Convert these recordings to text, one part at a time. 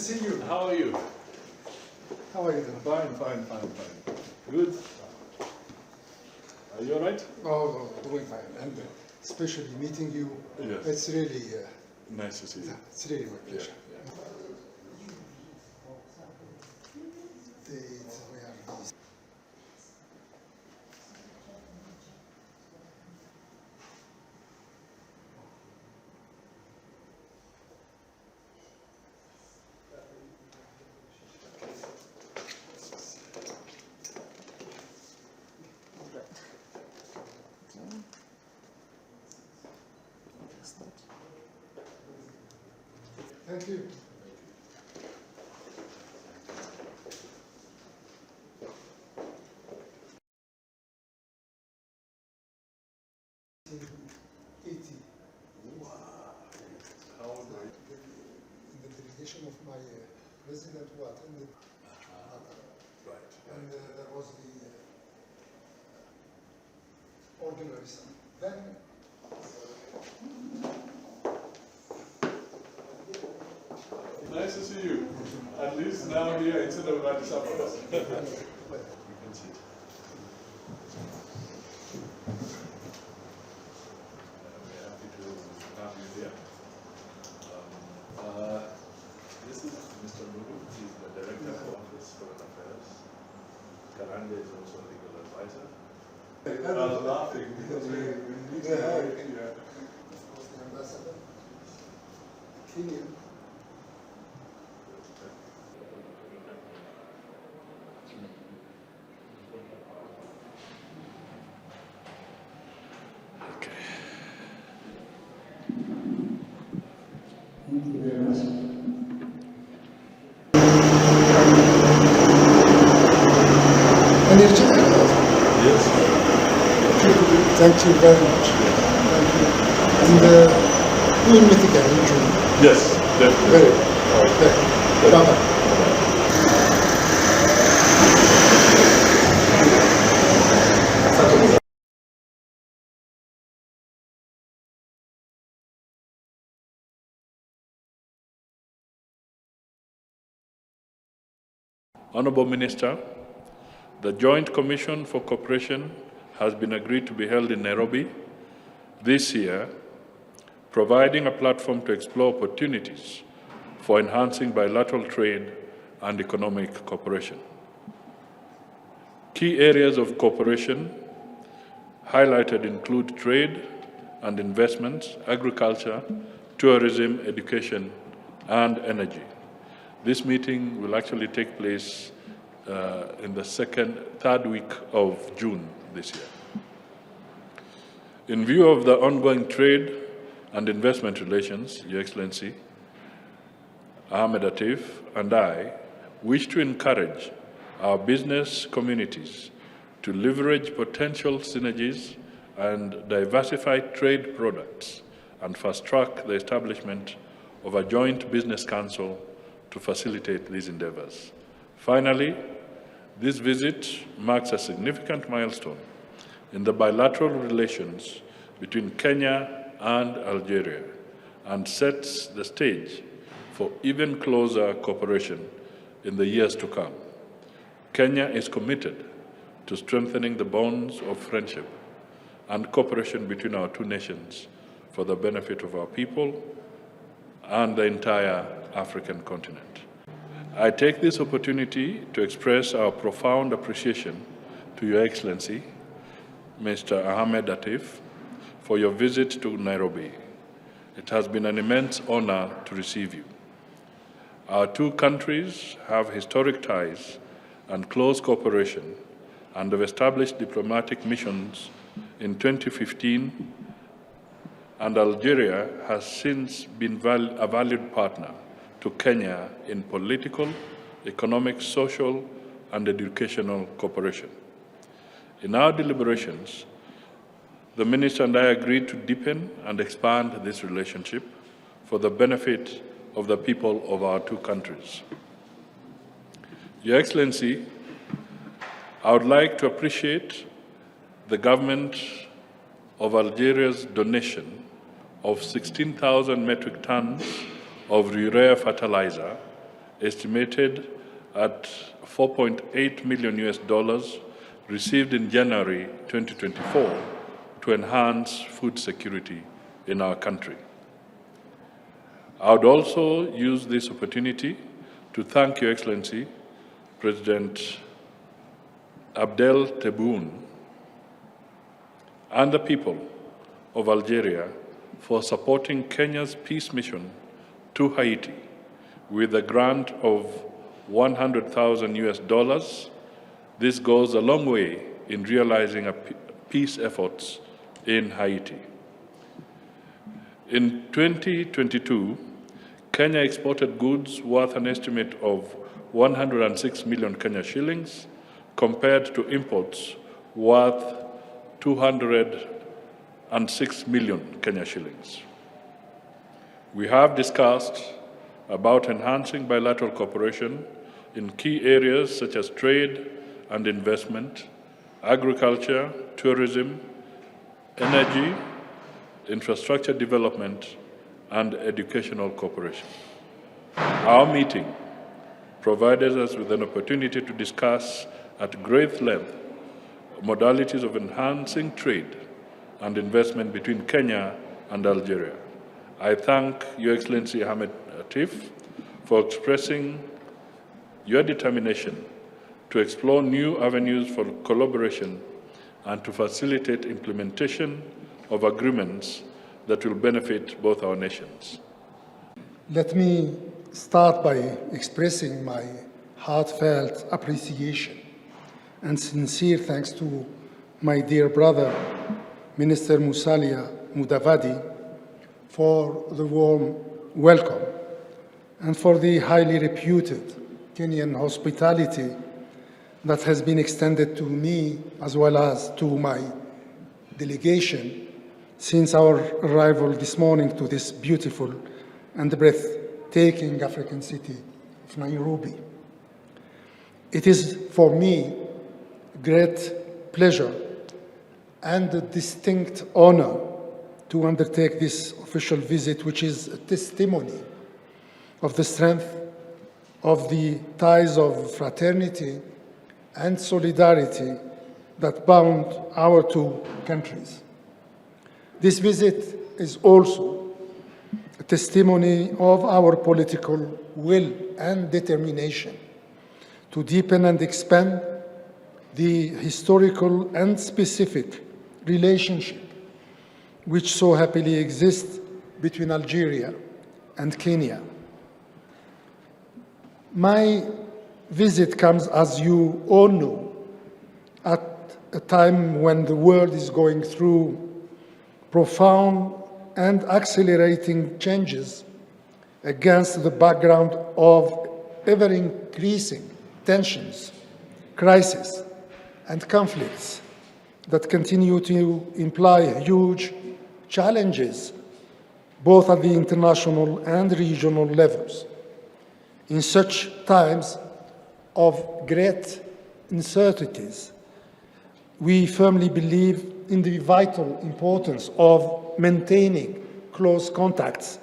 see you. How are you? How are you doing? Fine. Good. Are you all right? Oh, doing fine. And especially meeting you. Yes. It's really, Nice to see you. it's really my pleasure. Yeah. We are these. Thank you. Wow. How old are you? In the delegation of my president who attended, Right. and there was the ordinary son. Then Nice to see you. At least now here instead of Addis Ababa. You can sit. We're happy to have you here. This is Mr. Mudu. He's the Director for Office Foreign Affairs. Karande is also a legal advisor. I was laughing because we need to know it here. of course the ambassador, Kenya. Thank you very much. Yes. Thank you very much. Thank you. And we'll meet again in June. Yes, definitely. Very good. Bye-bye. Honorable Minister, the Joint Commission for Cooperation has been agreed to be held in Nairobi this year, providing a platform to explore opportunities for enhancing bilateral trade and economic cooperation. Key areas of cooperation highlighted include trade and investments, agriculture, tourism, education, and energy. This meeting will actually take place in the third week of June this year. In view of the ongoing trade and investment relations, Your Excellency, Ahmed Attaf and I wish to encourage our business communities to leverage potential synergies and diversify trade products and fast-track the establishment of a joint business council to facilitate these endeavors. Finally, this visit marks a significant milestone in the bilateral relations between Kenya and Algeria and sets the stage for even closer cooperation in the years to come. Kenya is committed to strengthening the bonds of friendship and cooperation between our two nations for the benefit of our people and the entire African continent. I take this opportunity to express our profound appreciation to Your Excellency, Mr. Ahmed Attaf, for your visit to Nairobi. It has been an immense honor to receive you. Our two countries have historic ties and close cooperation and have established diplomatic missions in 2015, and Algeria has since been a valued partner to Kenya in political, economic, social, and educational cooperation. In our deliberations, the Minister and I agreed to deepen and expand this relationship for the benefit of the people of our two countries. Your Excellency, I would like to appreciate the government of Algeria's donation of 16,000 metric tons of urea fertilizer estimated at $4.8 million received in January 2024 to enhance food security in our country. I would also use this opportunity to thank Your Excellency, President Abdel Tebboune, and the people of Algeria for supporting Kenya's peace mission to Haiti with a grant of $100,000. This goes a long way in realizing peace efforts in Haiti. In 2022, Kenya exported goods worth an estimate of 106 million Kenya shillings compared to imports worth 206 million Kenya shillings. We have discussed about enhancing bilateral cooperation in key areas such as trade and investment, agriculture, tourism, energy, infrastructure development, and educational cooperation. Our meeting provided us with an opportunity to discuss at great length modalities of enhancing trade and investment between Kenya and Algeria. I thank Your Excellency Ahmed for expressing your determination to explore new avenues for collaboration and to facilitate implementation of agreements that will benefit both our nations. Let me start by expressing my heartfelt appreciation and sincere thanks to my dear brother, Minister Musalia Mudavadi, for the warm welcome and for the highly reputed Kenyan hospitality that has been extended to me as well as to my delegation since our arrival this morning to this beautiful and breathtaking African city of Nairobi. It is for me a great pleasure and a distinct honor to undertake this official visit, which is a testimony of the strength of the ties of fraternity and solidarity that bound our two countries. This visit is also a testimony of our political will and determination to deepen and expand the historical and specific relationship which so happily exists between Algeria and Kenya. My visit comes, as you all know, at a time when the world is going through profound and accelerating changes against the background of ever-increasing tensions, crises, and conflicts that continue to imply huge challenges both at the international and regional levels. In such times of great uncertainties, we firmly believe in the vital importance of maintaining close contacts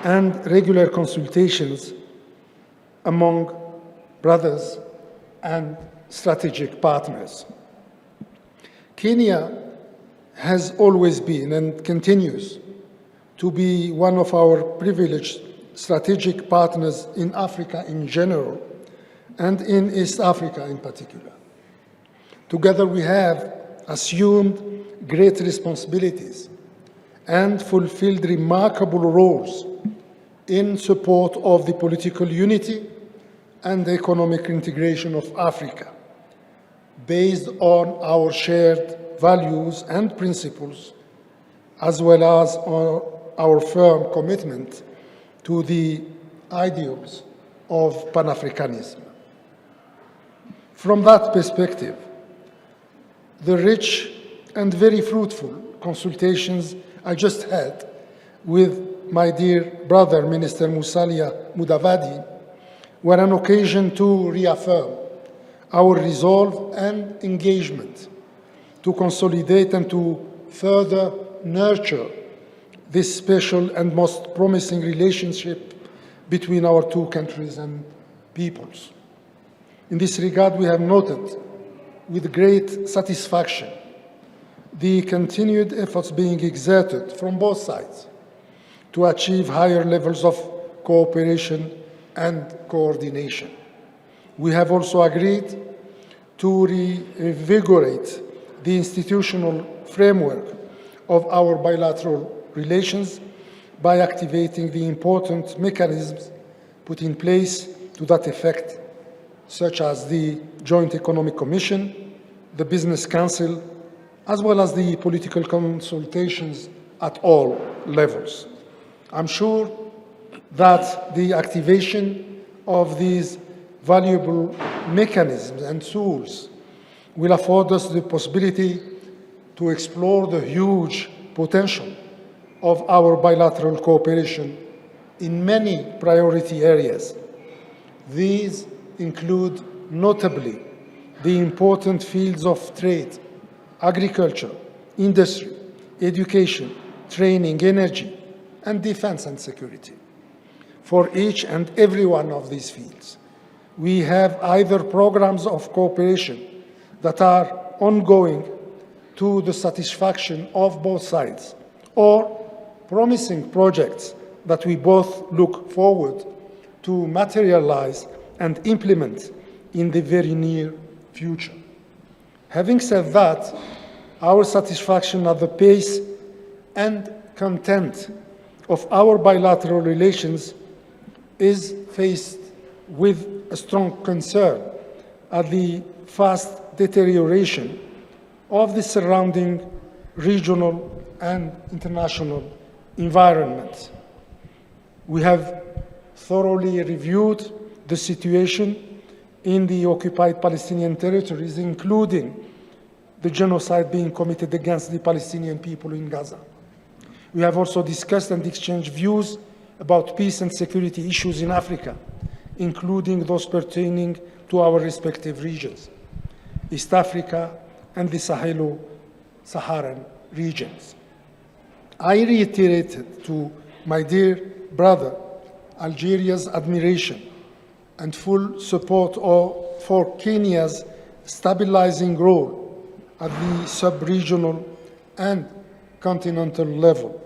and regular consultations among brothers and strategic partners. Kenya has always been and continues to be one of our privileged strategic partners in Africa in general and in East Africa in particular. Together we have assumed great responsibilities and fulfilled remarkable roles in support of the political unity and the economic integration of Africa, based on our shared values and principles, as well as on our firm commitment to the ideals of Pan-Africanism. From that perspective, the rich and very fruitful consultations I just had with my dear brother, Minister Musalia Mudavadi, were an occasion to reaffirm our resolve and engagement to consolidate and to further nurture this special and most promising relationship between our two countries and peoples. In this regard, we have noted with great satisfaction the continued efforts being exerted from both sides to achieve higher levels of cooperation and coordination. We have also agreed to reinvigorate the institutional framework of our bilateral relations by activating the important mechanisms put in place to that effect, such as the Joint Economic Commission, the Business Council, as well as the political consultations at all levels. I'm sure that the activation of these valuable mechanisms and tools will afford us the possibility to explore the huge potential of our bilateral cooperation in many priority areas. These include notably the important fields of trade, agriculture, industry, education, training, energy, and defense and security. For each and every one of these fields, we have either programs of cooperation that are ongoing to the satisfaction of both sides, or promising projects that we both look forward to materialize and implement in the very near future. Having said that, our satisfaction at the pace and content of our bilateral relations is faced with a strong concern at the fast deterioration of the surrounding regional and international environment. We have thoroughly reviewed the situation in the occupied Palestinian territories, including the genocide being committed against the Palestinian people in Gaza. We have also discussed and exchanged views about peace and security issues in Africa, including those pertaining to our respective regions, East Africa and the Sahelo-Saharan regions. I reiterated to my dear brother Algeria's admiration and full support for Kenya's stabilizing role at the sub-regional and continental level,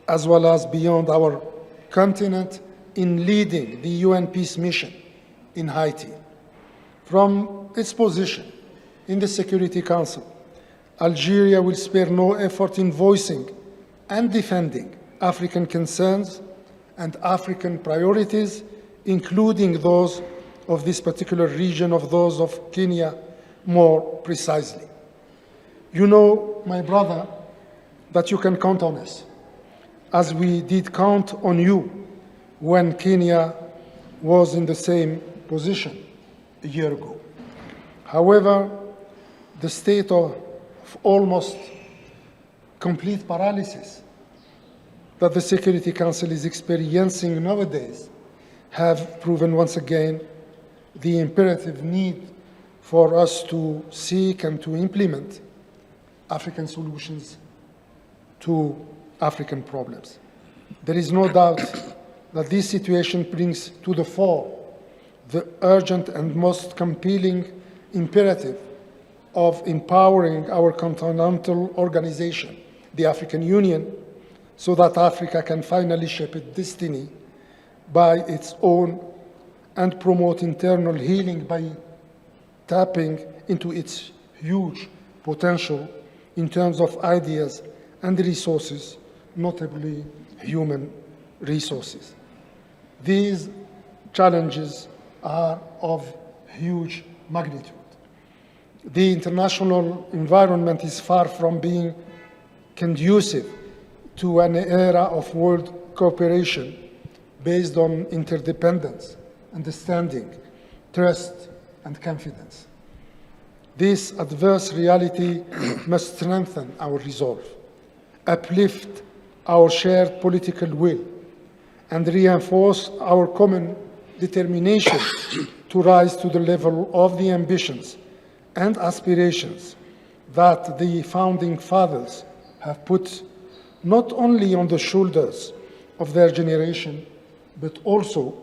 as well as beyond our continent in leading the UN peace mission in Haiti. From its position in the Security Council, Algeria will spare no effort in voicing and defending African concerns and African priorities, including those of this particular region, of those of Kenya more precisely. You know, my brother, that you can count on us, as we did count on you when Kenya was in the same position a year ago. However, the state of almost complete paralysis that the Security Council is experiencing nowadays have proven once again the imperative need for us to seek and to implement African solutions to African problems. There is no doubt that this situation brings to the fore the urgent and most compelling imperative of empowering our continental organization, the African Union, so that Africa can finally shape its destiny by its own and promote internal healing by tapping into its huge potential in terms of ideas and resources, notably human resources. These challenges are of huge magnitude. The international environment is far from being conducive to an era of world cooperation based on interdependence, understanding, trust, and confidence. This adverse reality must strengthen our resolve, uplift our shared political will, and reinforce our common determination to rise to the level of the ambitions and aspirations that the founding fathers have put not only on the shoulders of their generation, but also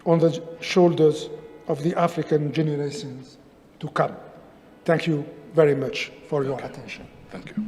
on the shoulders of the African generations to come. Thank you very much for your attention. Thank you.